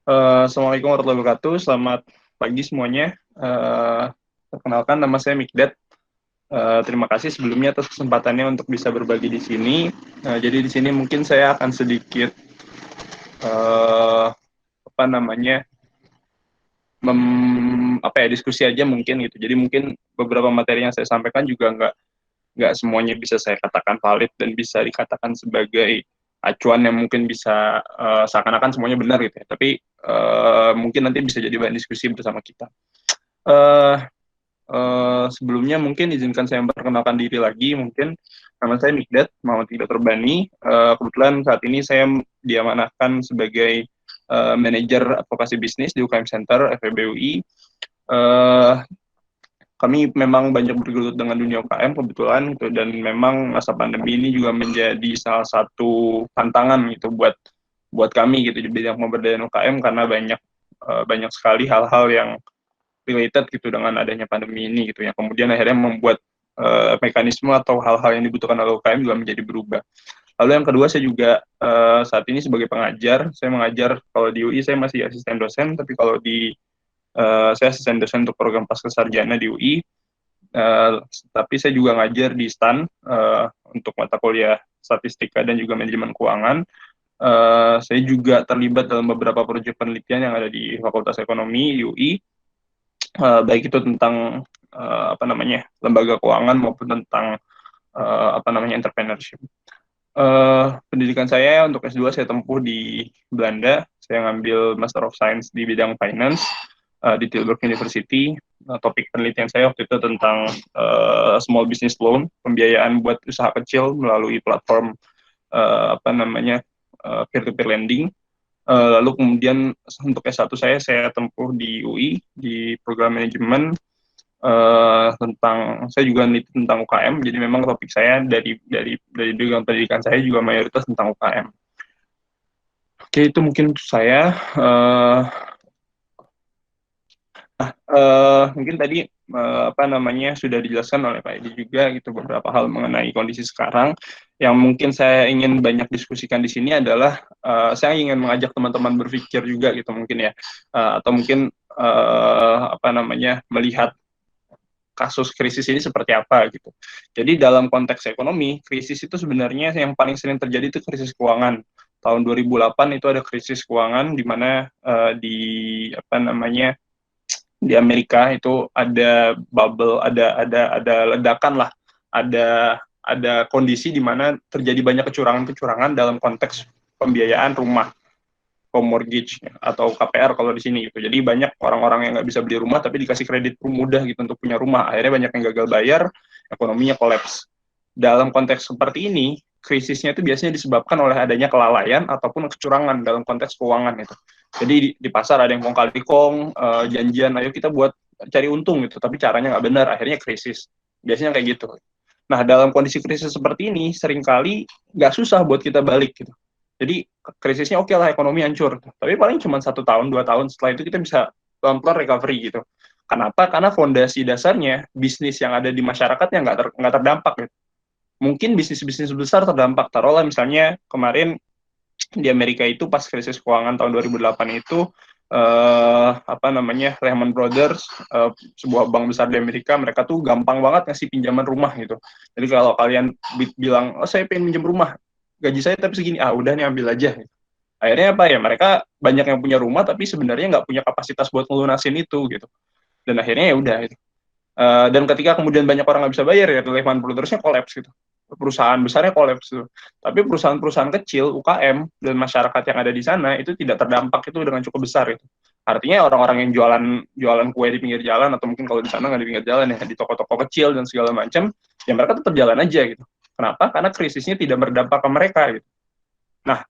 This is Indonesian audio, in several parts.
Assalamualaikum warahmatullahi wabarakatuh. Selamat pagi semuanya. Perkenalkan, nama saya Mikdad. Terima kasih sebelumnya atas kesempatannya untuk bisa berbagi di sini. Jadi di sini mungkin saya akan sedikit uh, apa namanya diskusi aja mungkin gitu. Jadi mungkin beberapa materi yang saya sampaikan juga nggak semuanya bisa saya katakan valid dan bisa dikatakan sebagai acuan yang mungkin bisa seakan-akan semuanya benar gitu ya. Tapi mungkin nanti bisa jadi bahan diskusi bersama kita. Uh, Sebelumnya mungkin izinkan saya memperkenalkan diri lagi. Mungkin nama saya Mikdad Muhammad Tidak Terbani. Kebetulan saat ini saya diamanahkan sebagai manajer advokasi bisnis di UKM Center FEB UI. Kami memang banyak bergelut dengan dunia UKM kebetulan gitu, dan memang masa pandemi ini juga menjadi salah satu tantangan gitu buat kami gitu di bidang pemberdayaan UKM, karena banyak sekali hal-hal yang related gitu dengan adanya pandemi ini gitu, yang kemudian akhirnya membuat mekanisme atau hal-hal yang dibutuhkan oleh UKM juga menjadi berubah. Lalu yang kedua, saya juga saat ini sebagai pengajar. Saya mengajar, kalau di UI saya masih asisten dosen, tapi kalau di saya asisten dosen untuk program pascasarjana di UI. Tapi saya juga ngajar di STAN untuk mata kuliah statistika dan juga manajemen keuangan. Saya juga terlibat dalam beberapa proyek penelitian yang ada di Fakultas Ekonomi di UI, baik itu tentang lembaga keuangan maupun tentang entrepreneurship. Pendidikan saya untuk S2 saya tempuh di Belanda. Saya ngambil Master of Science di bidang finance di Tilburg University. Topik penelitian saya waktu itu tentang small business loan, pembiayaan buat usaha kecil melalui platform peer-to-peer lending. Lalu kemudian untuk S1 saya tempuh di UI di program manajemen, tentang, saya juga meneliti tentang UKM. Jadi memang topik saya dari bidang pendidikan saya juga mayoritas tentang UKM. Oke, itu mungkin saya. Mungkin tadi sudah dijelaskan oleh Pak Edi juga gitu beberapa hal mengenai kondisi sekarang. Yang mungkin saya ingin banyak diskusikan di sini adalah saya ingin mengajak teman-teman berpikir juga gitu mungkin ya, atau mungkin melihat kasus krisis ini seperti apa gitu. Jadi dalam konteks ekonomi, krisis itu sebenarnya yang paling sering terjadi itu krisis keuangan. Tahun 2008 itu ada krisis keuangan di mana di Amerika itu ada bubble, ada ledakan lah, ada kondisi di mana terjadi banyak kecurangan-kecurangan dalam konteks pembiayaan rumah, mortgage atau KPR kalau di sini gitu. Jadi banyak orang-orang yang nggak bisa beli rumah tapi dikasih kredit mudah gitu untuk punya rumah. Akhirnya banyak yang gagal bayar, ekonominya kolaps. Dalam konteks seperti ini, krisisnya itu biasanya disebabkan oleh adanya kelalaian ataupun kecurangan dalam konteks keuangan itu. Jadi di pasar ada yang kong kali kong, janjian, ayo kita buat cari untung gitu, tapi caranya nggak benar, akhirnya krisis. Biasanya kayak gitu. Nah, dalam kondisi krisis seperti ini, seringkali nggak susah buat kita balik gitu. Jadi krisisnya oke lah, ekonomi hancur, tapi paling cuma 1 tahun 2 tahun setelah itu kita bisa pelan-pelan recovery gitu. Kenapa? Karena fondasi dasarnya bisnis yang ada di masyarakatnya nggak terdampak gitu. Mungkin bisnis-bisnis besar terdampak. Taruhlah misalnya kemarin di Amerika itu pas krisis keuangan tahun 2008 itu Lehman Brothers, sebuah bank besar di Amerika, mereka tuh gampang banget ngasih pinjaman rumah gitu. Jadi kalau kalian bilang, oh saya pengen pinjam rumah, gaji saya tapi segini, udah nih ambil aja. Akhirnya apa ya, mereka banyak yang punya rumah tapi sebenarnya nggak punya kapasitas buat ngelunasin itu gitu. Dan akhirnya ya udah gitu. Dan ketika kemudian banyak orang nggak bisa bayar ya, Lehman Brothersnya kolaps gitu. Perusahaan besarnya kolaps gitu. Tapi perusahaan-perusahaan kecil, UKM, dan masyarakat yang ada di sana itu tidak terdampak itu dengan cukup besar gitu. Artinya orang-orang yang jualan kue di pinggir jalan, atau mungkin kalau di sana nggak di pinggir jalan ya, di toko-toko kecil dan segala macam, ya mereka tetap jalan aja gitu. Kenapa? Karena krisisnya tidak berdampak ke mereka gitu. Nah,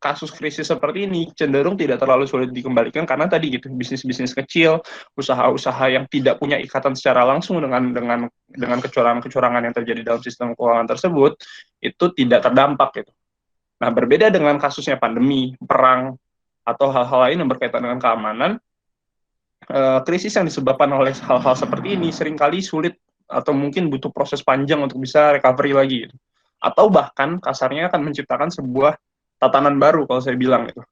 kasus krisis seperti ini cenderung tidak terlalu sulit dikembalikan karena tadi gitu, bisnis-bisnis kecil, usaha-usaha yang tidak punya ikatan secara langsung dengan kecurangan-kecurangan yang terjadi dalam sistem keuangan tersebut itu tidak terdampak gitu. Nah, berbeda dengan kasusnya pandemi, perang, atau hal-hal lain yang berkaitan dengan keamanan, krisis yang disebabkan oleh hal-hal seperti ini seringkali sulit atau mungkin butuh proses panjang untuk bisa recovery lagi gitu. Atau bahkan kasarnya akan menciptakan sebuah tatanan baru kalau saya bilang itu.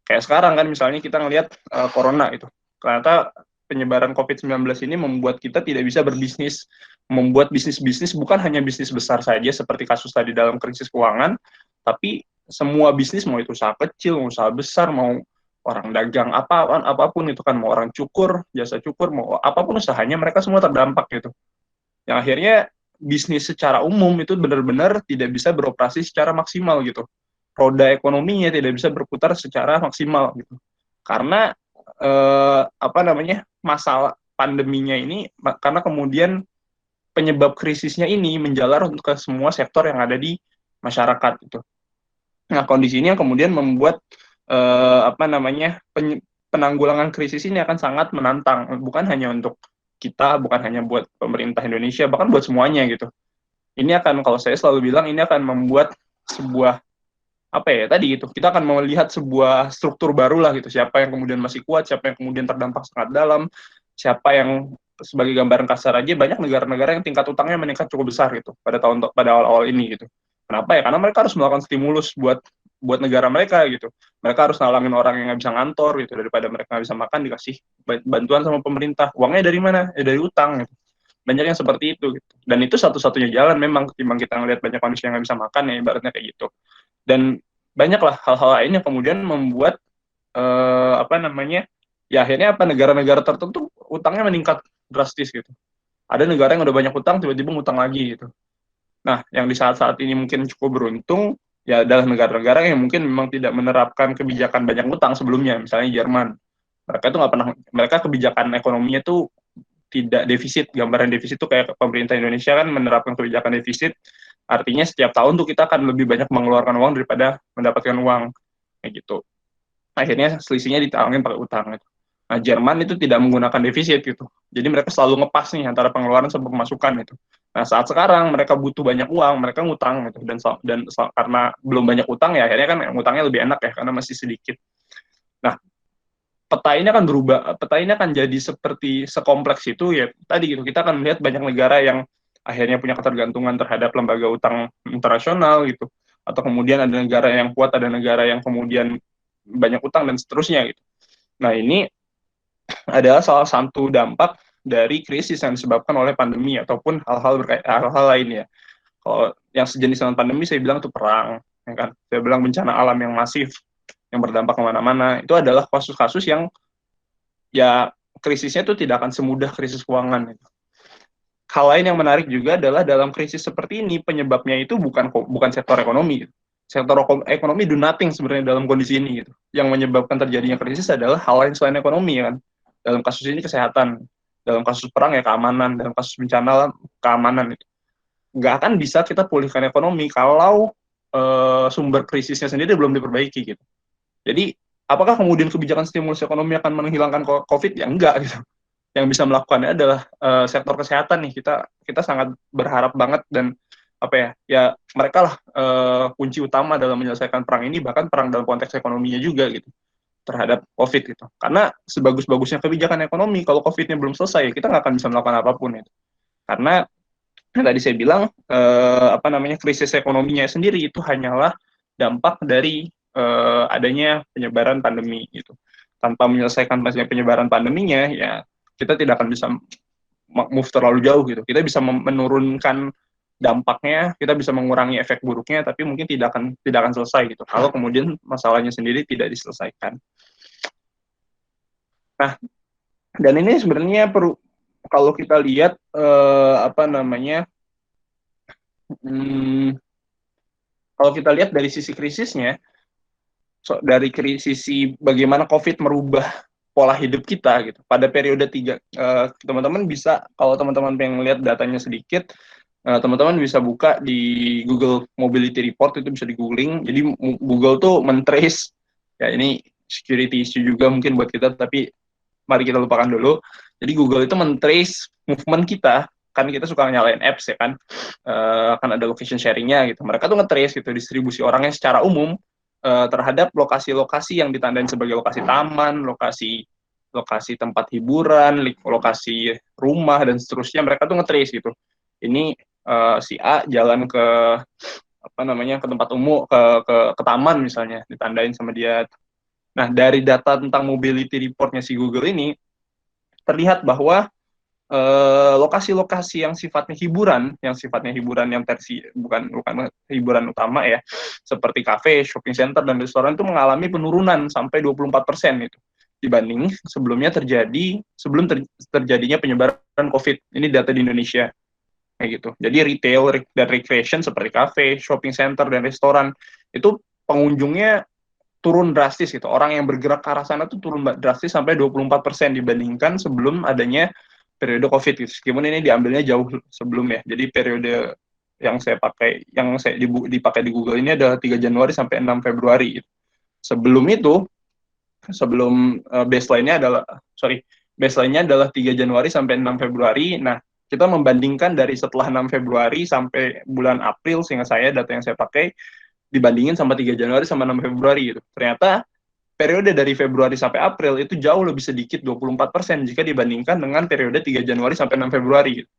Kayak sekarang kan misalnya kita ngelihat corona itu. Ternyata penyebaran COVID-19 ini membuat kita tidak bisa berbisnis, membuat bisnis-bisnis bukan hanya bisnis besar saja seperti kasus tadi dalam krisis keuangan, tapi semua bisnis, mau itu usaha kecil, mau usaha besar, mau orang dagang apapun itu kan, mau orang cukur, jasa cukur, mau apapun usahanya, mereka semua terdampak gitu. Yang akhirnya bisnis secara umum itu benar-benar tidak bisa beroperasi secara maksimal gitu. Roda ekonominya tidak bisa berputar secara maksimal gitu. Karena apa namanya, masalah pandeminya ini, karena kemudian penyebab krisisnya ini menjalar untuk ke semua sektor yang ada di masyarakat gitu. Nah, kondisi ini yang kemudian membuat apa namanya, penanggulangan krisis ini akan sangat menantang, bukan hanya untuk kita, bukan hanya buat pemerintah Indonesia, bahkan buat semuanya gitu. Ini akan, kalau saya selalu bilang, ini akan membuat sebuah, apa ya tadi gitu, kita akan melihat sebuah struktur baru lah gitu, siapa yang kemudian masih kuat, siapa yang kemudian terdampak sangat dalam, siapa yang, sebagai gambaran kasar aja, banyak negara-negara yang tingkat utangnya meningkat cukup besar gitu pada awal-awal ini gitu. Kenapa ya? Karena mereka harus melakukan stimulus buat negara mereka gitu. Mereka harus nalangin orang yang nggak bisa ngantor gitu, daripada mereka nggak bisa makan dikasih bantuan sama pemerintah. Uangnya dari mana? Ya dari utang gitu. Banyak yang seperti itu gitu. Dan itu satu-satunya jalan memang, ketimbang kita ngelihat banyak manusia yang nggak bisa makan, ya ibaratnya kayak gitu. Dan banyaklah hal-hal lain yang kemudian membuat apa namanya, ya akhirnya apa, negara-negara tertentu utangnya meningkat drastis gitu. Ada negara yang udah banyak utang tiba-tiba ngutang lagi gitu. Nah, yang di saat-saat ini mungkin cukup beruntung ya adalah negara-negara yang mungkin memang tidak menerapkan kebijakan banyak utang sebelumnya, misalnya Jerman. Mereka itu nggak pernah, mereka kebijakan ekonominya tuh tidak defisit. Gambaran defisit tuh kayak pemerintah Indonesia kan menerapkan kebijakan defisit, artinya setiap tahun tuh kita akan lebih banyak mengeluarkan uang daripada mendapatkan uang, kayak gitu. Akhirnya selisihnya ditanggung pakai utang gitu. Nah, Jerman itu tidak menggunakan defisit gitu. Jadi mereka selalu ngepas nih antara pengeluaran sama pemasukan itu. Nah, saat sekarang mereka butuh banyak uang, mereka ngutang gitu. Dan karena belum banyak utang ya akhirnya kan ngutangnya lebih enak ya karena masih sedikit. Nah, peta ini akan berubah, peta ini akan jadi seperti sekompleks itu ya tadi gitu. Kita akan melihat banyak negara yang akhirnya punya ketergantungan terhadap lembaga utang internasional gitu. Atau kemudian ada negara yang kuat, ada negara yang kemudian banyak utang dan seterusnya gitu. Nah, ini adalah salah satu dampak dari krisis yang disebabkan oleh pandemi ataupun hal-hal lain ya. Kalau yang sejenis dengan pandemi saya bilang itu perang, ya kan? Saya bilang bencana alam yang masif yang berdampak kemana-mana. Itu adalah kasus-kasus yang ya krisisnya itu tidak akan semudah krisis keuangan. Hal lain yang menarik juga adalah dalam krisis seperti ini penyebabnya itu bukan sektor ekonomi. Gitu. Sektor ekonomi do nothing sebenarnya dalam kondisi ini gitu. Yang menyebabkan terjadinya krisis adalah hal lain selain ekonomi kan. Dalam kasus ini kesehatan, dalam kasus perang ya keamanan, dalam kasus bencana keamanan itu. Nggak akan bisa kita pulihkan ekonomi kalau sumber krisisnya sendiri belum diperbaiki gitu. Jadi apakah kemudian kebijakan stimulus ekonomi akan menghilangkan COVID? Ya enggak gitu. Yang bisa melakukannya adalah sektor kesehatan nih. Kita sangat berharap banget dan apa ya, ya mereka lah kunci utama dalam menyelesaikan perang ini, bahkan perang dalam konteks ekonominya juga gitu terhadap COVID gitu. Karena sebagus-bagusnya kebijakan ekonomi, kalau COVID-nya belum selesai, kita nggak akan bisa melakukan apapun itu. Karena tadi saya bilang apa namanya, krisis ekonominya sendiri itu hanyalah dampak dari adanya penyebaran pandemi gitu. Tanpa menyelesaikan penyebaran pandeminya, ya kita tidak akan bisa move terlalu jauh gitu. Kita bisa menurunkan dampaknya, kita bisa mengurangi efek buruknya, tapi mungkin tidak akan selesai gitu. Kalau kemudian masalahnya sendiri tidak diselesaikan. Nah, dan ini sebenarnya perlu, kalau kita lihat apa namanya, kalau kita lihat dari sisi krisisnya, dari sisi bagaimana COVID merubah pola hidup kita gitu. Pada periode 3, teman-teman bisa, kalau teman-teman pengen lihat datanya sedikit, teman-teman bisa buka di Google Mobility Report, itu bisa di googling. Jadi Google tuh mentrace, ya ini security issue juga mungkin buat kita, tapi mari kita lupakan dulu. Jadi Google itu mentrace movement kita, kan kita suka nyalain apps ya kan, kan ada location sharingnya gitu. Mereka tuh nge-trace gitu distribusi orangnya secara umum terhadap lokasi-lokasi yang ditandain sebagai lokasi taman, lokasi tempat hiburan, lokasi rumah dan seterusnya. Mereka tuh nge-trace gitu. Ini si A jalan ke apa namanya, ke tempat umum, ke taman misalnya, ditandain sama dia. Nah, dari data tentang mobility reportnya si Google ini terlihat bahwa lokasi-lokasi yang sifatnya hiburan yang versi bukan hiburan utama ya, seperti kafe, shopping center dan restoran itu mengalami penurunan sampai 24% itu dibanding sebelum terjadinya penyebaran COVID. Ini data di Indonesia kayak gitu. Jadi retail dan recreation seperti kafe, shopping center dan restoran itu pengunjungnya turun drastis gitu. Orang yang bergerak ke arah sana tuh turun drastis sampai 24% dibandingkan sebelum adanya periode COVID gitu. Meskipun ini diambilnya jauh sebelum ya. Jadi periode yang saya dipakai di Google ini adalah 3 Januari sampai 6 Februari gitu. Sebelum itu, baseline-nya adalah 3 Januari sampai 6 Februari. Nah, kita membandingkan dari setelah 6 Februari sampai bulan April, sehingga data yang saya pakai dibandingin sama 3 Januari sama 6 Februari gitu. Ternyata periode dari Februari sampai April itu jauh lebih sedikit 24% jika dibandingkan dengan periode 3 Januari sampai 6 Februari gitu.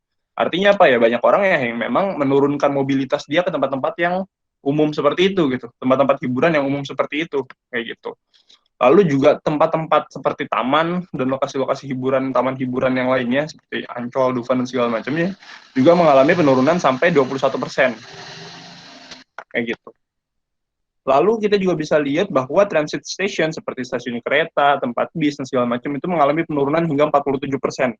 Artinya apa ya? Banyak orang yang memang menurunkan mobilitas dia ke tempat-tempat yang umum seperti itu gitu. Tempat-tempat hiburan yang umum seperti itu kayak gitu. Lalu juga tempat-tempat seperti taman dan lokasi-lokasi hiburan, taman hiburan yang lainnya seperti Ancol, Dufan dan segala macamnya juga mengalami penurunan sampai 21% kayak gitu. Lalu kita juga bisa lihat bahwa transit station seperti stasiun kereta, tempat bis dan segala macam itu mengalami penurunan hingga 47%.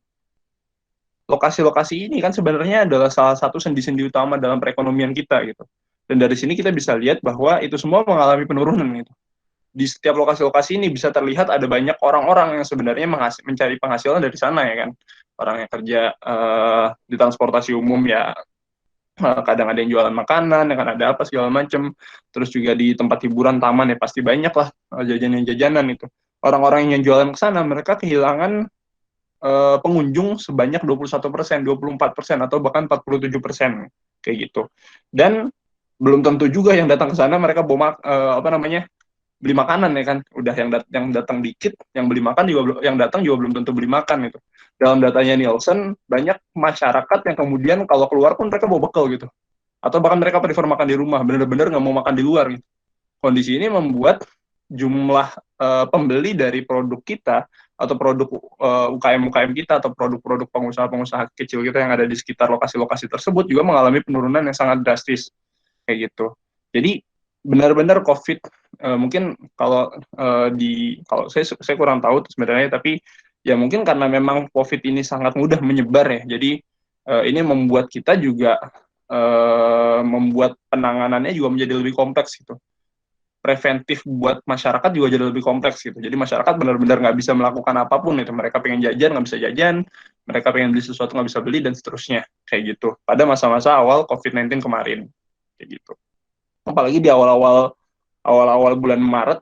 Lokasi-lokasi ini kan sebenarnya adalah salah satu sendi-sendi utama dalam perekonomian kita gitu. Dan dari sini kita bisa lihat bahwa itu semua mengalami penurunan gitu. Di setiap lokasi-lokasi ini bisa terlihat ada banyak orang-orang yang sebenarnya mencari penghasilan dari sana ya kan. Orang yang kerja di transportasi umum ya, kadang ada yang jualan makanan, kan ada apa segala macam. Terus juga di tempat hiburan, taman ya pasti banyak lah jajanan-jajanan itu. Orang-orang yang jualan ke sana mereka kehilangan pengunjung sebanyak 21%, 24% atau bahkan 47% kayak gitu. Dan belum tentu juga yang datang ke sana mereka bawa beli makanan ya kan. Udah yang datang dikit, yang beli makan juga yang datang juga belum tentu beli makan itu. Dalam datanya Nielsen, banyak masyarakat yang kemudian kalau keluar pun mereka bawa bekal gitu. Atau bahkan mereka prefer makan di rumah, benar-benar nggak mau makan di luar gitu. Kondisi ini membuat jumlah pembeli dari produk kita atau produk UKM-UKM kita atau produk-produk pengusaha-pengusaha kecil kita yang ada di sekitar lokasi-lokasi tersebut juga mengalami penurunan yang sangat drastis kayak gitu. Jadi benar-benar COVID mungkin kalau saya kurang tahu sebenarnya, tapi ya mungkin karena memang COVID ini sangat mudah menyebar ya. Jadi ini membuat kita juga membuat penanganannya juga menjadi lebih kompleks gitu. Preventif buat masyarakat juga jadi lebih kompleks gitu. Jadi masyarakat benar-benar nggak bisa melakukan apapun itu. Mereka pengen jajan nggak bisa jajan, mereka pengen beli sesuatu nggak bisa beli dan seterusnya kayak gitu. Pada masa-masa awal COVID-19 kemarin kayak gitu. Apalagi di awal-awal bulan Maret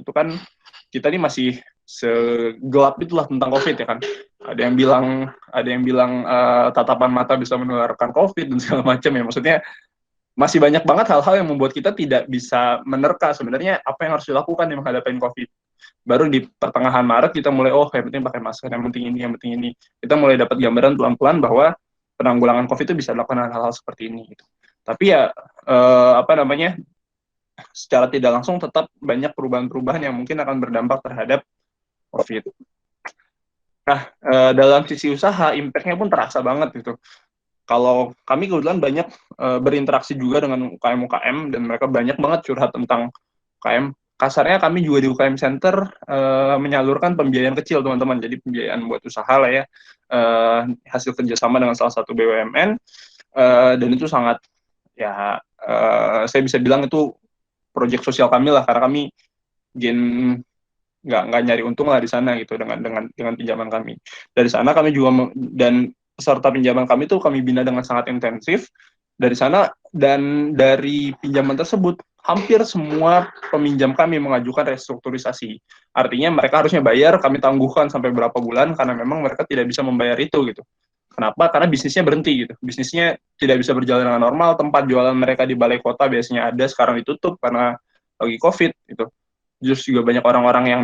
itu kan kita ini masih segelap itulah tentang COVID ya kan. Ada yang bilang tatapan mata bisa menularkan COVID dan segala macam ya. Maksudnya masih banyak banget hal-hal yang membuat kita tidak bisa menerka sebenarnya apa yang harus dilakukan di menghadapi COVID. Baru di pertengahan Maret kita mulai, yang penting pakai masker, yang penting ini. Kita mulai dapat gambaran pelan-pelan bahwa penanggulangan COVID itu bisa dilakukan hal-hal seperti ini. Gitu. Tapi ya, secara tidak langsung tetap banyak perubahan-perubahan yang mungkin akan berdampak terhadap COVID. Nah, dalam sisi usaha, impact-nya pun terasa banget gitu. Kalau kami kebetulan banyak berinteraksi juga dengan UKM-UKM dan mereka banyak banget curhat tentang UKM. Kasarnya kami juga di UKM Center menyalurkan pembiayaan kecil teman-teman, jadi pembiayaan buat usaha lah ya, hasil kerjasama dengan salah satu BUMN, dan itu sangat ya saya bisa bilang itu proyek sosial kami lah, karena kami nggak nyari untung lah di sana gitu dengan pinjaman kami. Dari sana kami juga dan peserta pinjaman kami tuh kami bina dengan sangat intensif dari sana, dan dari pinjaman tersebut hampir semua peminjam kami mengajukan restrukturisasi. Artinya mereka harusnya bayar, kami tangguhkan sampai berapa bulan karena memang mereka tidak bisa membayar itu gitu. Kenapa? Karena bisnisnya berhenti gitu. Bisnisnya tidak bisa berjalan dengan normal. Tempat jualan mereka di balai kota biasanya ada, sekarang ditutup karena lagi COVID gitu. Terus juga banyak orang-orang yang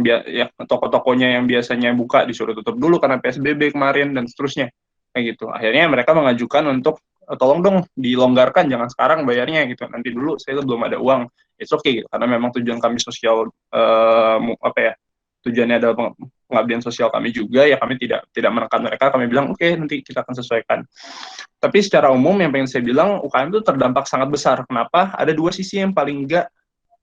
toko-tokonya yang biasanya buka disuruh tutup dulu karena PSBB kemarin dan seterusnya kayak gitu. Akhirnya mereka mengajukan untuk tolong dong dilonggarkan, jangan sekarang bayarnya gitu, nanti dulu saya belum ada uang. It's okay gitu, karena memang tujuan kami sosial, apa ya, tujuannya adalah pengabdian sosial kami juga, ya kami tidak menekan mereka, kami bilang oke, nanti kita akan sesuaikan. Tapi secara umum yang pengen saya bilang, UKM itu terdampak sangat besar. Kenapa? Ada dua sisi yang paling enggak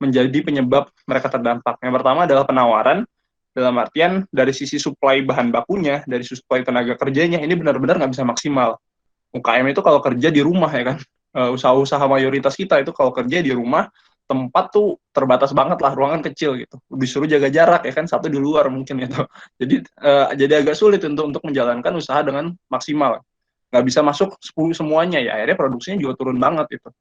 menjadi penyebab mereka terdampak. Yang pertama adalah penawaran, dalam artian dari sisi supply bahan bakunya, dari supply tenaga kerjanya, ini benar-benar nggak bisa maksimal. UKM itu kalau kerja di rumah ya kan, usaha-usaha mayoritas kita itu kalau kerja di rumah, tempat tuh terbatas banget lah, ruangan kecil gitu, disuruh jaga jarak ya kan, satu di luar mungkin gitu. Jadi agak sulit untuk menjalankan usaha dengan maksimal, nggak bisa masuk semuanya, ya akhirnya produksinya juga turun banget gitu.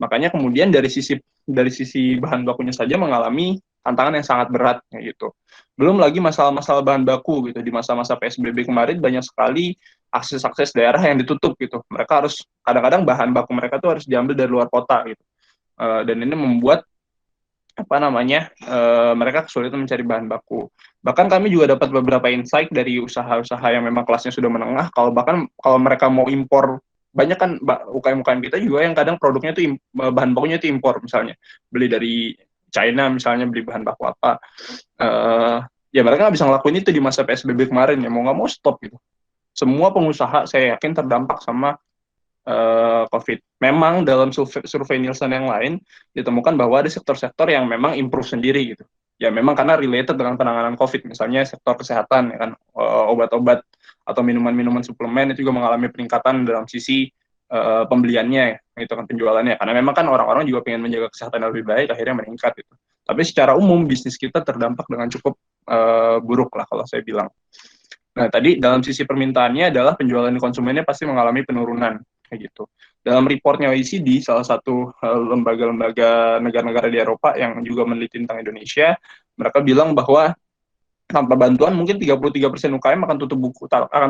Makanya kemudian dari sisi bahan bakunya saja mengalami tantangan yang sangat berat gitu. Belum lagi masalah-masalah bahan baku gitu. Di masa-masa PSBB kemarin banyak sekali akses-akses daerah yang ditutup gitu. Mereka harus, kadang-kadang bahan baku mereka tuh harus diambil dari luar kota gitu. Dan ini membuat apa namanya, mereka kesulitan mencari bahan baku. Bahkan kami juga dapat beberapa insight dari usaha-usaha yang memang kelasnya sudah menengah, kalau mereka mau impor, banyak kan UKM-UKM kita juga yang kadang produknya itu bahan bakunya itu impor, misalnya beli dari China, misalnya beli bahan baku apa, ya mereka nggak bisa ngelakuin itu di masa PSBB kemarin, ya mau nggak mau stop gitu. Semua pengusaha saya yakin terdampak sama COVID. Memang dalam survei Nielsen yang lain ditemukan bahwa ada sektor-sektor yang memang improve sendiri gitu. Ya memang karena related dengan penanganan COVID, misalnya sektor kesehatan ya kan, obat-obat atau minuman-minuman suplemen itu juga mengalami peningkatan dalam sisi pembeliannya ya, itu kan penjualannya. Karena memang kan orang-orang juga pengen menjaga kesehatan yang lebih baik, akhirnya meningkat gitu. Tapi secara umum bisnis kita terdampak dengan cukup buruk lah kalau saya bilang. Nah, tadi dalam sisi permintaannya adalah penjualan konsumennya pasti mengalami penurunan kayak gitu. Dalam reportnya OECD, salah satu lembaga-lembaga negara-negara di Eropa yang juga meneliti tentang Indonesia, mereka bilang bahwa tanpa bantuan mungkin 33% UKM akan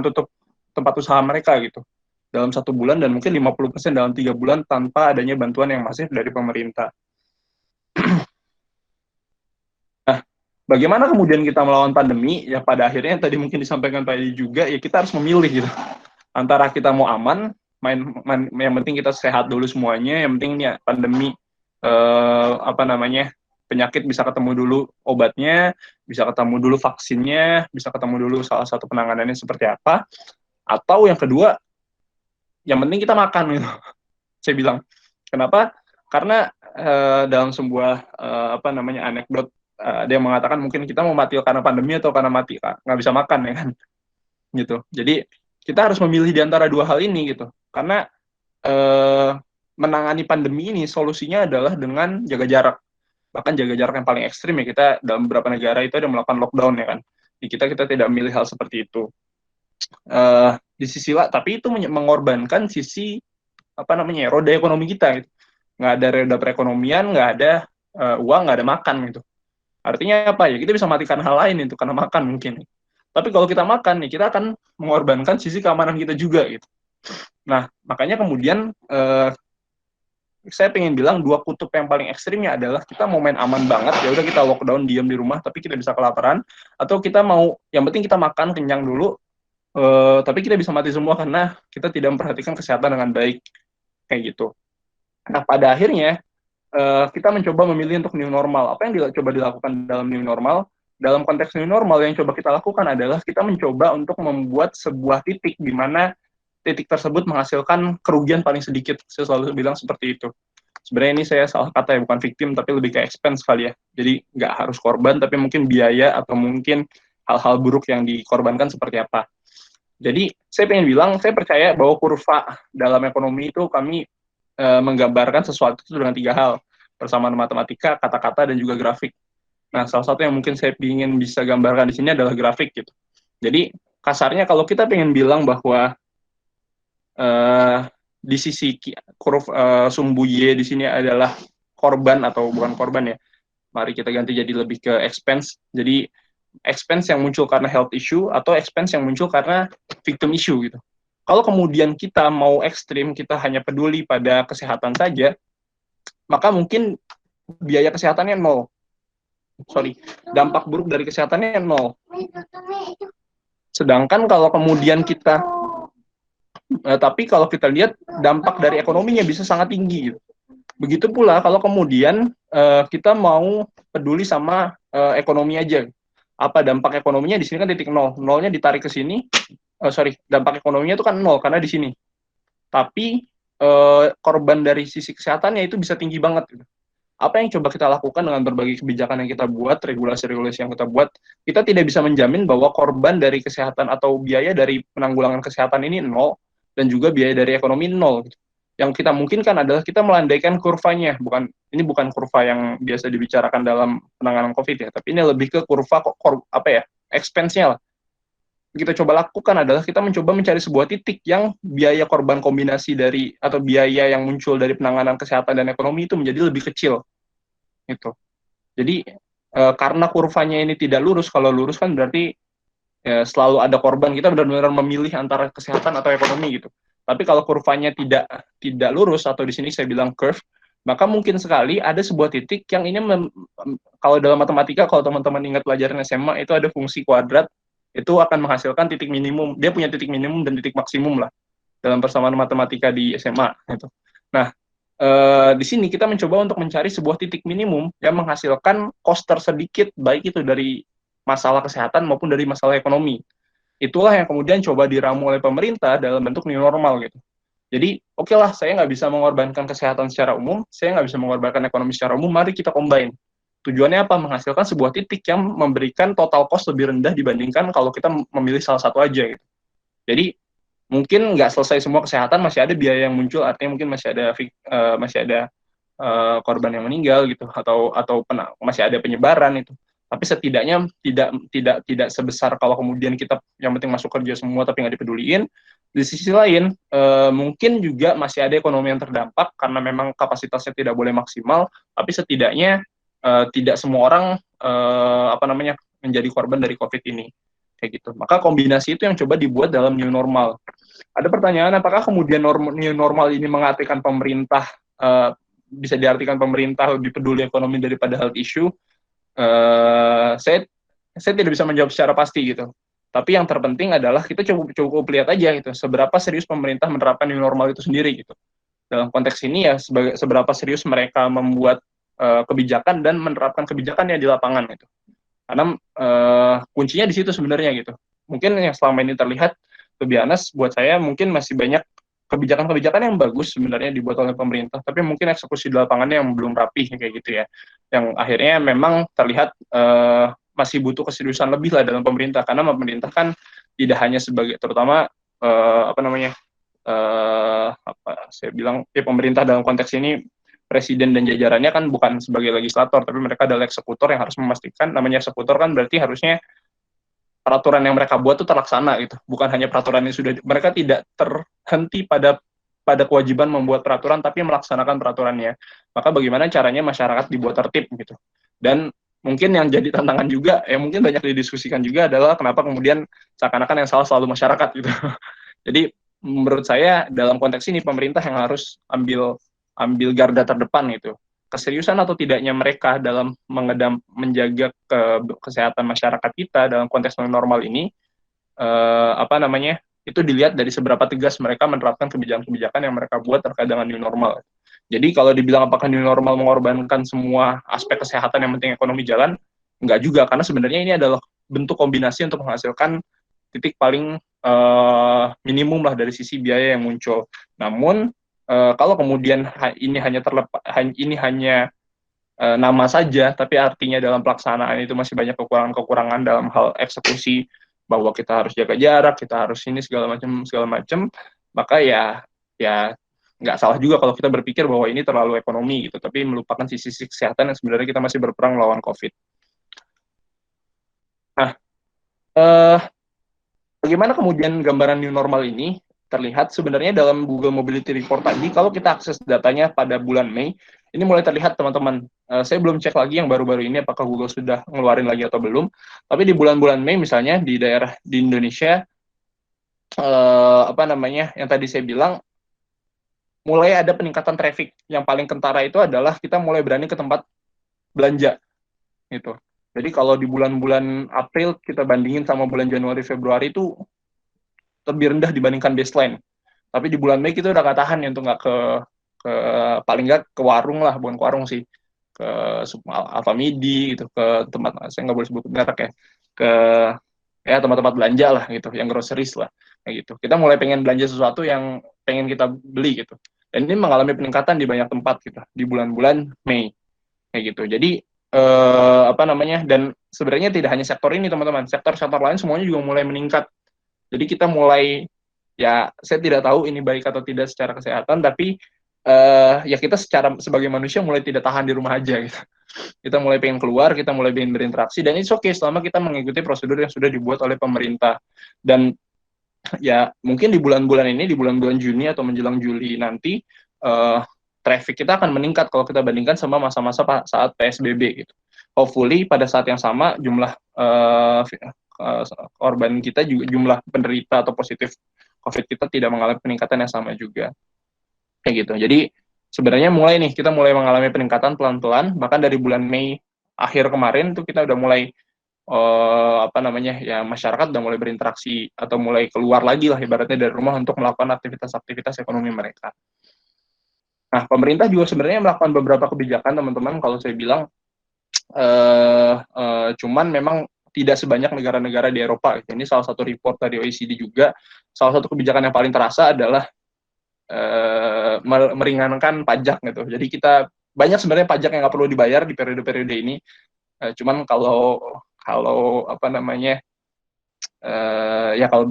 tutup tempat usaha mereka gitu dalam 1 bulan, dan mungkin 50% dalam 3 bulan tanpa adanya bantuan yang masif dari pemerintah. Nah, bagaimana kemudian kita melawan pandemi? Ya pada akhirnya tadi mungkin disampaikan Pak Edi juga, ya kita harus memilih gitu. Antara kita mau aman, yang penting kita sehat dulu semuanya, yang penting ya pandemi, apa namanya, penyakit bisa ketemu dulu obatnya, bisa ketemu dulu vaksinnya, bisa ketemu dulu salah satu penanganannya seperti apa, atau yang kedua, yang penting kita makan gitu. Saya bilang, kenapa? Karena dalam sebuah apa namanya anekdot, ada yang mengatakan mungkin kita mau mati karena pandemi atau karena mati nggak bisa makan ya kan, gitu. Jadi kita harus memilih di antara dua hal ini gitu, karena menangani pandemi ini solusinya adalah dengan jaga jarak, bahkan jaga jarak yang paling ekstrim ya, kita dalam beberapa negara itu ada melakukan lockdown ya kan. Di kita tidak memilih hal seperti itu. Di sisi lain, tapi itu mengorbankan sisi apa namanya roda ekonomi kita gitu. Nggak ada roda perekonomian, nggak ada uang, nggak ada makan gitu. Artinya apa ya, kita bisa matikan hal lain itu karena makan mungkin. Tapi kalau kita makan nih, kita akan mengorbankan sisi keamanan kita juga gitu. Nah, makanya kemudian saya pengen bilang dua kutub yang paling ekstrimnya adalah kita mau main aman banget, ya udah kita lockdown, diam di rumah, tapi kita bisa kelaparan, atau kita mau yang penting kita makan kenyang dulu, tapi kita bisa mati semua karena kita tidak memperhatikan kesehatan dengan baik kayak gitu. Nah, pada akhirnya kita mencoba memilih untuk new normal. Apa yang coba dilakukan dalam new normal? Dalam konteks new normal yang coba kita lakukan adalah kita mencoba untuk membuat sebuah titik di mana titik tersebut menghasilkan kerugian paling sedikit. Saya selalu bilang seperti itu. Sebenarnya ini saya salah kata ya, bukan victim, tapi lebih ke expense kali ya. Jadi nggak harus korban, tapi mungkin biaya atau mungkin hal-hal buruk yang dikorbankan seperti apa. Jadi saya pengen bilang, saya percaya bahwa kurva dalam ekonomi itu kami menggambarkan sesuatu itu dengan 3 hal, persamaan matematika, kata-kata, dan juga grafik. Nah, salah satu yang mungkin saya ingin bisa gambarkan di sini adalah grafik gitu. Jadi kasarnya kalau kita pengen bilang bahwa di sisi sumbu Y di sini adalah korban atau bukan korban ya, mari kita ganti jadi lebih ke expense. Jadi expense yang muncul karena health issue atau expense yang muncul karena victim issue gitu. Kalau kemudian kita mau ekstrim, kita hanya peduli pada kesehatan saja, maka mungkin biaya kesehatannya nol. Dampak buruk dari kesehatannya nol. Sedangkan kalau kemudian kita Tapi kalau kita lihat dampak dari ekonominya bisa sangat tinggi gitu. Begitu pula kalau kemudian kita mau peduli sama ekonomi aja. Apa dampak ekonominya di sini kan titik nol, nolnya ditarik ke sini, dampak ekonominya itu kan nol karena di sini. Tapi korban dari sisi kesehatannya itu bisa tinggi banget. Gitu. Apa yang coba kita lakukan dengan berbagai kebijakan yang kita buat, regulasi-regulasi yang kita buat, kita tidak bisa menjamin bahwa korban dari kesehatan atau biaya dari penanggulangan kesehatan ini nol, dan juga biaya dari ekonomi nol. Gitu. Yang kita mungkinkan adalah kita melandaikan kurvanya, ini bukan kurva yang biasa dibicarakan dalam penanganan COVID ya, tapi ini lebih ke kurva expense-nya lah. Kita coba lakukan adalah kita mencoba mencari sebuah titik yang biaya korban kombinasi dari atau biaya yang muncul dari penanganan kesehatan dan ekonomi itu menjadi lebih kecil gitu. Jadi karena kurvanya ini tidak lurus, kalau lurus kan berarti selalu ada korban, kita benar-benar memilih antara kesehatan atau ekonomi gitu. Tapi kalau kurvanya tidak lurus atau di sini saya bilang curve, maka mungkin sekali ada sebuah titik yang ini kalau dalam matematika, kalau teman-teman ingat pelajaran SMA itu ada fungsi kuadrat, itu akan menghasilkan titik minimum. Dia punya titik minimum dan titik maksimum lah dalam persamaan matematika di SMA gitu. Nah, di sini kita mencoba untuk mencari sebuah titik minimum yang menghasilkan cost tersedikit, baik itu dari masalah kesehatan maupun dari masalah ekonomi. Itulah yang kemudian coba diramu oleh pemerintah dalam bentuk new normal gitu. Jadi, oke lah, saya nggak bisa mengorbankan kesehatan secara umum, saya nggak bisa mengorbankan ekonomi secara umum, mari kita combine. Tujuannya apa? Menghasilkan sebuah titik yang memberikan total cost lebih rendah dibandingkan kalau kita memilih salah satu aja gitu. Jadi mungkin nggak selesai semua kesehatan, masih ada biaya yang muncul, artinya mungkin masih ada korban yang meninggal gitu, atau masih ada penyebaran itu. Tapi setidaknya tidak sebesar kalau kemudian kita yang penting masuk kerja semua tapi nggak dipeduliin. Di sisi lain, mungkin juga masih ada ekonomi yang terdampak karena memang kapasitasnya tidak boleh maksimal, tapi setidaknya tidak semua orang menjadi korban dari COVID ini kayak gitu. Maka kombinasi itu yang coba dibuat dalam new normal. Ada pertanyaan, apakah kemudian new normal ini mengartikan pemerintah bisa diartikan pemerintah lebih peduli ekonomi daripada health issue? Saya tidak bisa menjawab secara pasti gitu. Tapi yang terpenting adalah kita cukup lihat aja gitu, seberapa serius pemerintah menerapkan new normal itu sendiri gitu. Dalam konteks ini ya seberapa serius mereka membuat kebijakan dan menerapkan kebijakannya di lapangan gitu. Karena kuncinya di situ sebenarnya gitu. Mungkin yang selama ini terlihat, lebih honest, buat saya mungkin masih banyak kebijakan-kebijakan yang bagus sebenarnya dibuat oleh pemerintah, tapi mungkin eksekusi di lapangannya yang belum rapi kayak gitu ya. Yang akhirnya memang terlihat masih butuh keseriusan lebih lah dalam pemerintah, karena pemerintah kan tidak hanya sebagai, terutama saya bilang ya, pemerintah dalam konteks ini presiden dan jajarannya kan bukan sebagai legislator, tapi mereka adalah eksekutor yang harus memastikan, namanya eksekutor kan berarti harusnya peraturan yang mereka buat itu terlaksana gitu. Bukan hanya peraturan yang sudah, mereka tidak terhenti pada kewajiban membuat peraturan, tapi melaksanakan peraturannya. Maka bagaimana caranya masyarakat dibuat tertib gitu. Dan mungkin yang jadi tantangan juga, yang mungkin banyak didiskusikan juga adalah kenapa kemudian seakan-akan yang salah selalu masyarakat gitu. Jadi menurut saya dalam konteks ini pemerintah yang harus ambil garda terdepan gitu. Keseriusan atau tidaknya mereka dalam menjaga kesehatan masyarakat kita dalam konteks normal ini itu dilihat dari seberapa tegas mereka menerapkan kebijakan-kebijakan yang mereka buat terkait dengan new normal. Jadi kalau dibilang apakah new normal mengorbankan semua aspek kesehatan yang penting ekonomi jalan, enggak juga, karena sebenarnya ini adalah bentuk kombinasi untuk menghasilkan titik paling minimum lah dari sisi biaya yang muncul. Namun kalau kemudian ini hanya nama saja, tapi artinya dalam pelaksanaan itu masih banyak kekurangan-kekurangan dalam hal eksekusi, bahwa kita harus jaga jarak, kita harus ini segala macam, maka ya nggak salah juga kalau kita berpikir bahwa ini terlalu ekonomi gitu, tapi melupakan sisi kesehatan yang sebenarnya kita masih berperang melawan COVID. Nah, bagaimana kemudian gambaran new normal ini terlihat sebenarnya dalam Google Mobility Report tadi. Kalau kita akses datanya pada bulan Mei, ini mulai terlihat teman-teman. Saya belum cek lagi yang baru-baru ini apakah Google sudah ngeluarin lagi atau belum. Tapi di bulan-bulan Mei misalnya di daerah di Indonesia, yang tadi saya bilang, mulai ada peningkatan traffic. Yang paling kentara itu adalah kita mulai berani ke tempat belanja gitu. Jadi kalau di bulan-bulan April kita bandingin sama bulan Januari Februari itu lebih rendah dibandingkan baseline. Tapi di bulan Mei kita udah gak tahan ya untuk nggak ke paling nggak ke warung lah, bukan ke warung sih, ke Alfamidi gitu, ke tempat, saya nggak boleh sebut merek ya, ke ya tempat-tempat belanja lah gitu, yang groceries lah kayak gitu. Kita mulai pengen belanja sesuatu yang pengen kita beli gitu. Dan ini mengalami peningkatan di banyak tempat gitu di bulan-bulan Mei kayak gitu. Jadi apa namanya, dan sebenarnya tidak hanya sektor ini teman-teman, sektor-sektor lain semuanya juga mulai meningkat. Jadi kita mulai, ya saya tidak tahu ini baik atau tidak secara kesehatan, tapi ya kita sebagai manusia mulai tidak tahan di rumah aja gitu. Kita mulai pengen keluar, kita mulai pengen berinteraksi, dan itu oke selama kita mengikuti prosedur yang sudah dibuat oleh pemerintah. Dan ya mungkin di bulan-bulan ini, di bulan-bulan Juni atau menjelang Juli nanti, traffic kita akan meningkat kalau kita bandingkan sama masa-masa saat PSBB gitu. Hopefully pada saat yang sama jumlah korban kita juga, jumlah penderita atau positif COVID kita tidak mengalami peningkatan yang sama juga. Kayak gitu. Jadi sebenarnya mulai nih, kita mulai mengalami peningkatan pelan-pelan, bahkan dari bulan Mei akhir kemarin tuh kita udah mulai apa namanya ya, masyarakat udah mulai berinteraksi atau mulai keluar lagi lah ibaratnya dari rumah untuk melakukan aktivitas-aktivitas ekonomi mereka. Nah, pemerintah juga sebenarnya melakukan beberapa kebijakan teman-teman, kalau saya bilang cuman memang tidak sebanyak negara-negara di Eropa. Ini salah satu report dari OECD juga. Salah satu kebijakan yang paling terasa adalah meringankan pajak gitu. Jadi kita banyak sebenarnya pajak yang nggak perlu dibayar di periode-periode ini. Cuman kalau apa namanya ya kalau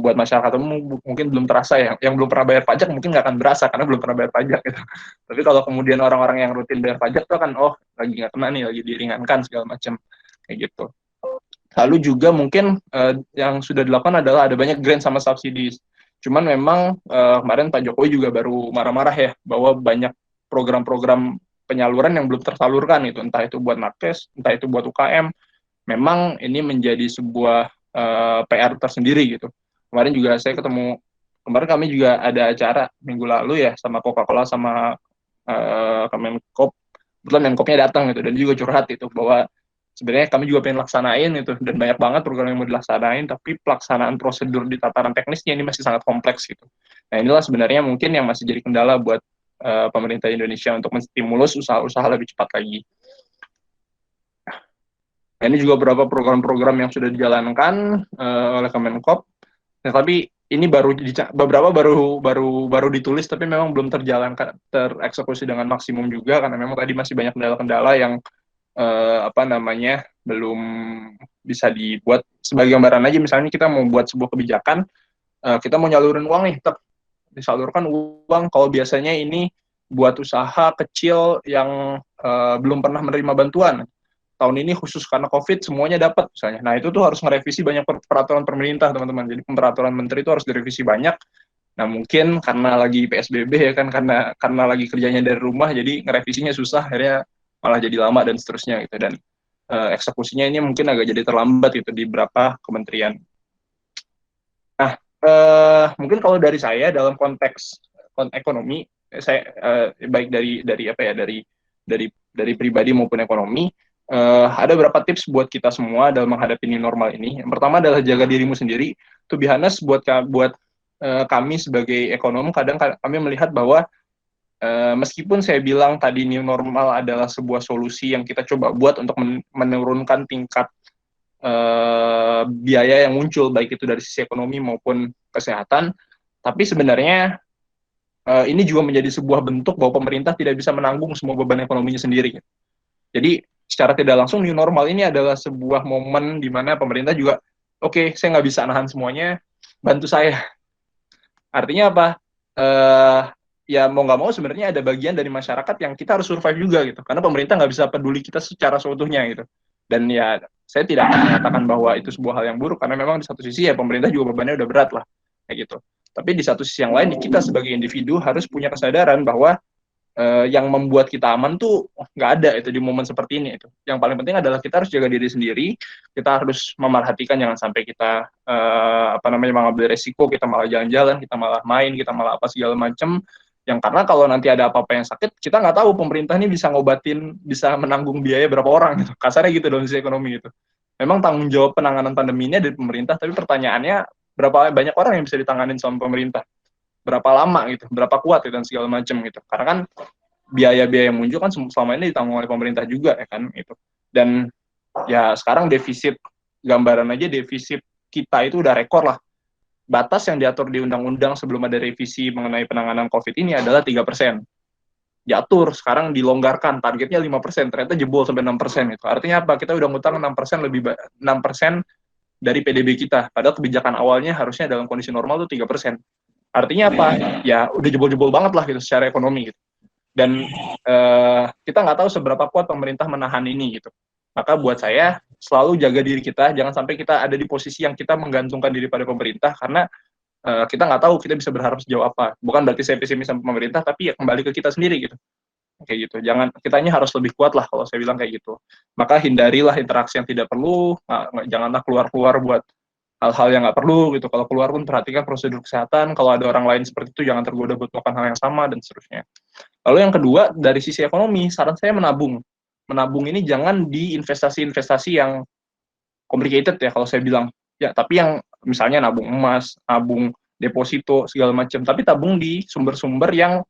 buat masyarakat umum mungkin belum terasa ya. Yang belum pernah bayar pajak mungkin nggak akan berasa karena belum pernah bayar pajak gitu. Tapi kalau kemudian orang-orang yang rutin bayar pajak tuh kan, oh lagi nggak kena nih, lagi diringankan segala macam kayak gitu. Lalu juga mungkin yang sudah dilakukan adalah ada banyak grant sama subsidi. Cuman memang kemarin Pak Jokowi juga baru marah-marah ya bahwa banyak program-program penyaluran yang belum tersalurkan itu, entah itu buat nakes, entah itu buat UKM. Memang ini menjadi sebuah PR tersendiri gitu. Kemarin juga saya kemarin kami juga ada acara minggu lalu ya sama Coca-Cola sama Kemenkop. Kebetulan Menkopnya datang gitu dan juga curhat itu bahwa sebenarnya kami juga pengen laksanain itu, dan banyak banget program yang mau dilaksanain, tapi pelaksanaan prosedur di tataran teknisnya ini masih sangat kompleks gitu. Nah inilah sebenarnya mungkin yang masih jadi kendala buat pemerintah Indonesia untuk menstimulus usaha-usaha lebih cepat lagi. Nah, ini juga beberapa program-program yang sudah dijalankan oleh Kemenkop, tapi ini beberapa baru ditulis, tapi memang belum tereksekusi dengan maksimum juga karena memang tadi masih banyak kendala-kendala yang apa namanya belum bisa dibuat. Sebagai gambaran aja, misalnya kita mau buat sebuah kebijakan, kita mau nyalurin uang nih, tetap disalurkan uang. Kalau biasanya ini buat usaha kecil yang belum pernah menerima bantuan, tahun ini khusus karena COVID semuanya dapat misalnya. Nah itu tuh harus merevisi banyak peraturan pemerintah teman-teman. Jadi peraturan menteri itu harus direvisi banyak. Nah mungkin karena lagi PSBB ya kan, karena lagi kerjanya dari rumah, jadi ngerevisinya susah, akhirnya malah jadi lama dan seterusnya gitu. Dan eksekusinya ini mungkin agak jadi terlambat gitu di beberapa kementerian. Nah mungkin kalau dari saya dalam konteks ekonomi, saya baik dari apa ya, dari pribadi maupun ekonomi, ada beberapa tips buat kita semua dalam menghadapi new normal ini. Yang pertama adalah jaga dirimu sendiri. To be honest, buat kami sebagai ekonom, kadang kami melihat bahwa meskipun saya bilang tadi new normal adalah sebuah solusi yang kita coba buat untuk menurunkan tingkat biaya yang muncul, baik itu dari sisi ekonomi maupun kesehatan, tapi sebenarnya ini juga menjadi sebuah bentuk bahwa pemerintah tidak bisa menanggung semua beban ekonominya sendiri. Jadi secara tidak langsung new normal ini adalah sebuah momen di mana pemerintah juga, oke, saya nggak bisa nahan semuanya, bantu saya. Artinya apa? Ya mau nggak mau sebenarnya ada bagian dari masyarakat yang kita harus survive juga gitu, karena pemerintah nggak bisa peduli kita secara seutuhnya gitu. Dan ya saya tidak akan mengatakan bahwa itu sebuah hal yang buruk, karena memang di satu sisi ya pemerintah juga bebannya udah berat lah kayak gitu. Tapi di satu sisi yang lain, kita sebagai individu harus punya kesadaran bahwa yang membuat kita aman tuh nggak ada itu di momen seperti ini. Itu yang paling penting adalah kita harus jaga diri sendiri, kita harus memerhatikan jangan sampai kita apa namanya mengambil resiko, kita malah jalan-jalan, kita malah main, kita malah apa segala macam, yang karena kalau nanti ada apa-apa yang sakit, kita nggak tahu pemerintah ini bisa ngobatin, bisa menanggung biaya berapa orang gitu, kasarnya gitu dalam sisi ekonomi gitu. Memang tanggung jawab penanganan pandemi ini dari pemerintah, tapi pertanyaannya berapa banyak orang yang bisa ditanganin sama pemerintah. berapa lama gitu, berapa kuat gitu, dan segala macam gitu. Karena kan biaya-biaya yang muncul kan selama ini ditanggung oleh pemerintah juga ya kan gitu. Dan ya sekarang defisit, gambaran aja defisit kita itu udah rekor lah. Batas yang diatur di undang-undang sebelum ada revisi mengenai penanganan COVID ini adalah 3%. Diatur, sekarang dilonggarkan, targetnya 5%, ternyata jebol sampai 6%. Itu artinya apa? Kita udah ngutang 6% lebih 6% dari PDB kita. Padahal kebijakan awalnya harusnya dalam kondisi normal tuh 3%. Artinya apa? Ya udah jebol-jebol banget lah gitu secara ekonomi gitu. Dan kita nggak tahu seberapa kuat pemerintah menahan ini gitu. Maka buat saya selalu jaga diri kita, jangan sampai kita ada di posisi yang kita menggantungkan diri pada pemerintah, karena kita nggak tahu kita bisa berharap sejauh apa. Bukan berarti saya pesimis sama pemerintah, tapi ya kembali ke kita sendiri gitu. Kayak gitu. Jangan, kitanya harus lebih kuat lah kalau saya bilang kayak gitu. Maka hindarilah interaksi yang tidak perlu, janganlah keluar-keluar buat hal-hal yang nggak perlu gitu. Kalau keluar pun perhatikan prosedur kesehatan. Kalau ada orang lain seperti itu, jangan tergoda buat melakukan hal yang sama dan seterusnya. Lalu yang kedua, dari sisi ekonomi, saran saya menabung. Menabung ini jangan di investasi-investasi yang complicated ya kalau saya bilang. Ya, tapi yang misalnya nabung emas, nabung deposito segala macam, tapi tabung di sumber-sumber yang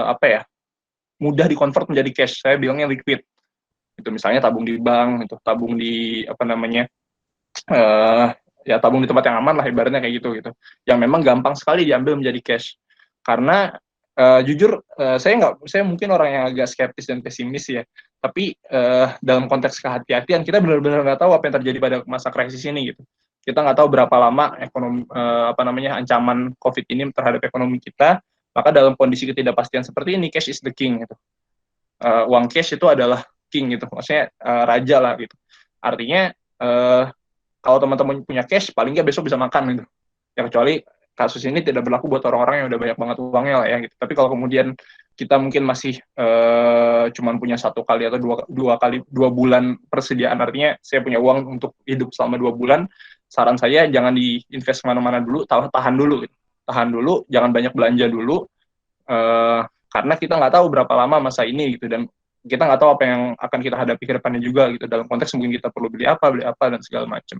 apa ya, mudah dikonvert menjadi cash. Saya bilangnya liquid. Itu misalnya tabung di bank, itu tabung di apa namanya, ya tabung di tempat yang aman lah ibaratnya kayak gitu gitu. Yang memang gampang sekali diambil menjadi cash. Karena jujur saya mungkin orang yang agak skeptis dan pesimis ya. Tapi dalam konteks kehati-hatian kita benar-benar nggak tahu apa yang terjadi pada masa krisis ini gitu. Kita nggak tahu berapa lama ekonomi apa namanya ancaman COVID ini terhadap ekonomi kita. Maka dalam kondisi ketidakpastian seperti ini, cash is the king gitu. Uang cash itu adalah king gitu, maksudnya raja lah gitu. Artinya kalau teman-teman punya cash, paling nggak besok bisa makan gitu. Ya kecuali kasus ini tidak berlaku buat orang-orang yang udah banyak banget uangnya lah ya gitu. Tapi kalau kemudian kita mungkin masih cuman punya 1 kali atau dua bulan persediaan, artinya saya punya uang untuk hidup selama 2 bulan, saran saya jangan diinvest kemana-mana dulu, tahan dulu gitu. Tahan dulu, jangan banyak belanja dulu, karena kita nggak tahu berapa lama masa ini gitu, dan kita nggak tahu apa yang akan kita hadapi ke depannya juga gitu, dalam konteks mungkin kita perlu beli apa dan segala macam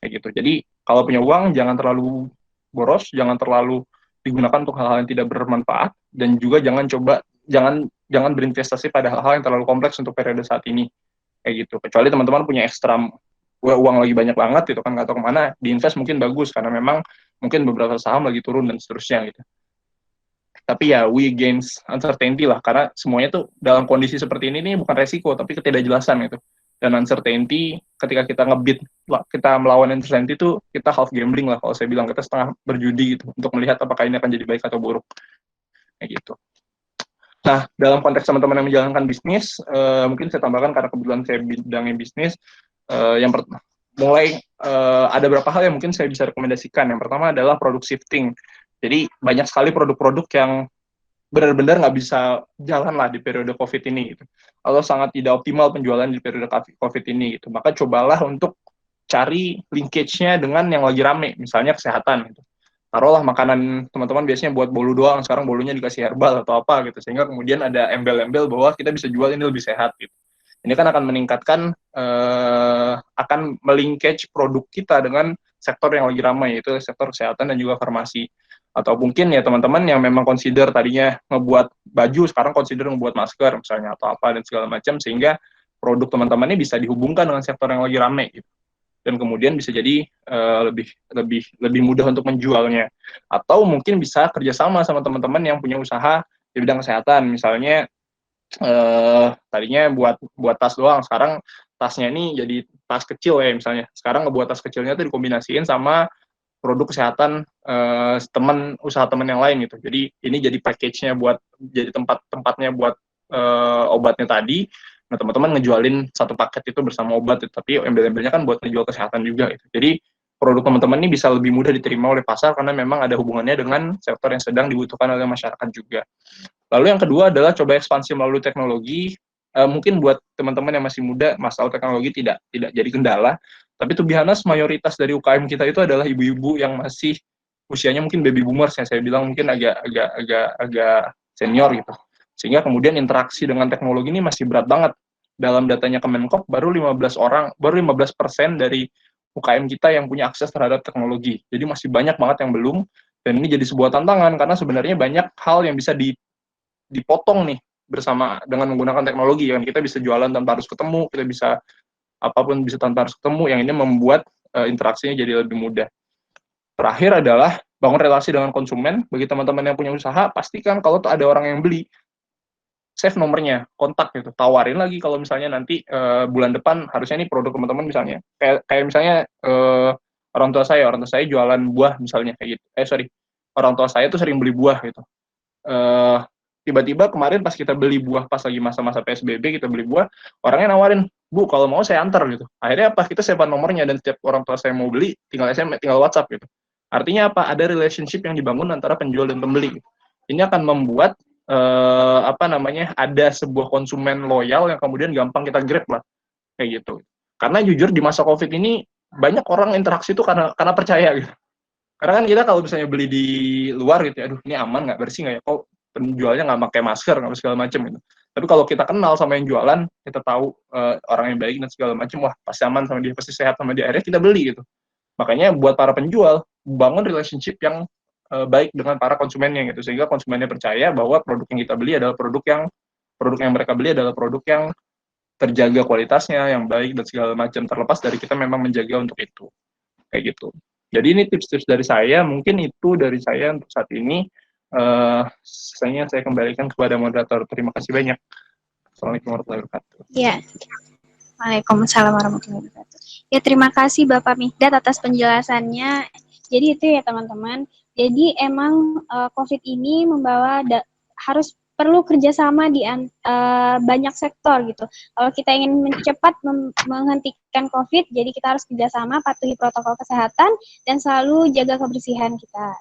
kayak gitu. Jadi kalau punya uang jangan terlalu boros, jangan terlalu digunakan untuk hal-hal yang tidak bermanfaat, dan juga jangan berinvestasi pada hal-hal yang terlalu kompleks untuk periode saat ini kayak gitu. Kecuali teman-teman punya ekstra uang lagi banyak banget gitu kan, nggak tahu kemana, diinvest mungkin bagus karena memang mungkin beberapa saham lagi turun dan seterusnya gitu. Tapi ya we gains uncertainty lah, karena semuanya tuh dalam kondisi seperti ini nih bukan resiko tapi ketidakjelasan gitu. Dan uncertainty, ketika kita kita melawan uncertainty itu kita half gambling lah kalau saya bilang, kita setengah berjudi gitu untuk melihat apakah ini akan jadi baik atau buruk kayak gitu. Nah, dalam konteks teman-teman yang menjalankan bisnis, mungkin saya tambahkan karena kebetulan saya bidangnya bisnis, yang mulai ada beberapa hal yang mungkin saya bisa rekomendasikan. Yang pertama adalah product shifting. Jadi banyak sekali produk-produk yang benar-benar nggak bisa jalan lah di periode COVID ini gitu. Atau sangat tidak optimal penjualan di periode COVID ini gitu. Maka cobalah untuk cari linkage-nya dengan yang lagi rame, misalnya kesehatan gitu. Taruhlah makanan teman-teman biasanya buat bolu doang, sekarang bolunya dikasih herbal atau apa gitu, sehingga kemudian ada embel-embel bahwa kita bisa jual ini lebih sehat gitu. Ini kan akan meningkatkan, akan melinkage produk kita dengan sektor yang lagi ramai, yaitu sektor kesehatan dan juga farmasi. Atau mungkin ya teman-teman yang memang consider tadinya ngebuat baju, sekarang consider ngebuat masker misalnya atau apa dan segala macam, sehingga produk teman-teman ini bisa dihubungkan dengan sektor yang lagi ramai gitu. Dan kemudian bisa jadi lebih mudah untuk menjualnya. Atau mungkin bisa kerjasama sama teman-teman yang punya usaha di bidang kesehatan, misalnya tadinya buat tas doang, sekarang tasnya ini jadi tas kecil ya misalnya. Sekarang ngebuat tas kecilnya tuh dikombinasiin sama produk kesehatan usaha teman yang lain gitu. Jadi ini jadi package-nya buat jadi tempatnya buat obatnya tadi. Nah, teman-teman ngejualin satu paket itu bersama obat, tapi embel-embelnya kan buat ngejual kesehatan juga gitu. Jadi produk teman-teman ini bisa lebih mudah diterima oleh pasar karena memang ada hubungannya dengan sektor yang sedang dibutuhkan oleh masyarakat juga. Lalu yang kedua adalah coba ekspansi melalui teknologi. Mungkin buat teman-teman yang masih muda, masalah teknologi tidak jadi kendala, tapi to be honest, mayoritas dari UKM kita itu adalah ibu-ibu yang masih usianya mungkin baby boomers, yang saya bilang mungkin agak senior gitu. Sehingga kemudian interaksi dengan teknologi ini masih berat banget. Dalam datanya Kemenkop, baru 15% dari UKM kita yang punya akses terhadap teknologi. Jadi masih banyak banget yang belum, Dan ini jadi sebuah tantangan karena sebenarnya banyak hal yang bisa dipotong nih bersama dengan menggunakan teknologi. Kan kita bisa jualan tanpa harus ketemu, kita bisa apapun bisa tanpa harus ketemu, yang ini membuat interaksinya jadi lebih mudah. Terakhir adalah bangun relasi dengan konsumen. Bagi teman-teman yang punya usaha, pastikan kalau tuh ada orang yang beli, save nomornya, kontak gitu, tawarin lagi kalau misalnya nanti bulan depan harusnya nih produk teman-teman misalnya, kayak misalnya orang tua saya jualan buah misalnya kayak gitu, sorry, orang tua saya tuh sering beli buah gitu. eh Tiba-tiba kemarin pas kita beli buah pas lagi masa-masa PSBB, kita beli buah, orangnya nawarin, Bu kalau mau saya antar gitu. Akhirnya apa, kita save nomornya, dan setiap orang tua saya mau beli tinggal SMS, tinggal WhatsApp gitu. Artinya apa, ada relationship yang dibangun antara penjual dan pembeli gitu. Ini akan membuat apa namanya, ada sebuah konsumen loyal yang kemudian gampang kita grab lah kayak gitu. Karena jujur di masa COVID ini banyak orang interaksi itu karena percaya gitu. Karena kan kita kalau misalnya beli di luar gitu ya, aduh ini aman nggak, bersih nggak ya, kok penjualnya nggak pakai masker, nggak segala macam gitu. Tapi kalau kita kenal sama yang jualan, kita tahu orang yang baik dan segala macam, wah pasti aman sama dia, pasti sehat sama dia, akhirnya kita beli gitu. Makanya buat para penjual, bangun relationship yang baik dengan para konsumennya gitu, sehingga konsumennya percaya bahwa produk yang kita beli adalah produk yang mereka beli adalah produk yang terjaga kualitasnya, yang baik dan segala macam, terlepas dari kita memang menjaga untuk itu. Kayak gitu. Jadi ini tips-tips dari saya, mungkin itu dari saya untuk saat ini. Sisanya saya kembalikan kepada moderator. Terima kasih banyak. Assalamualaikum warahmatullahi wabarakatuh. Ya, Waalaikumsalam warahmatullahi wabarakatuh. Ya, terima kasih Bapak Mikdad atas penjelasannya. Jadi itu ya teman-teman. Jadi emang COVID ini membawa harus perlu kerjasama di banyak sektor gitu. Kalau kita ingin cepat menghentikan COVID, jadi kita harus kerjasama, patuhi protokol kesehatan, dan selalu jaga kebersihan kita.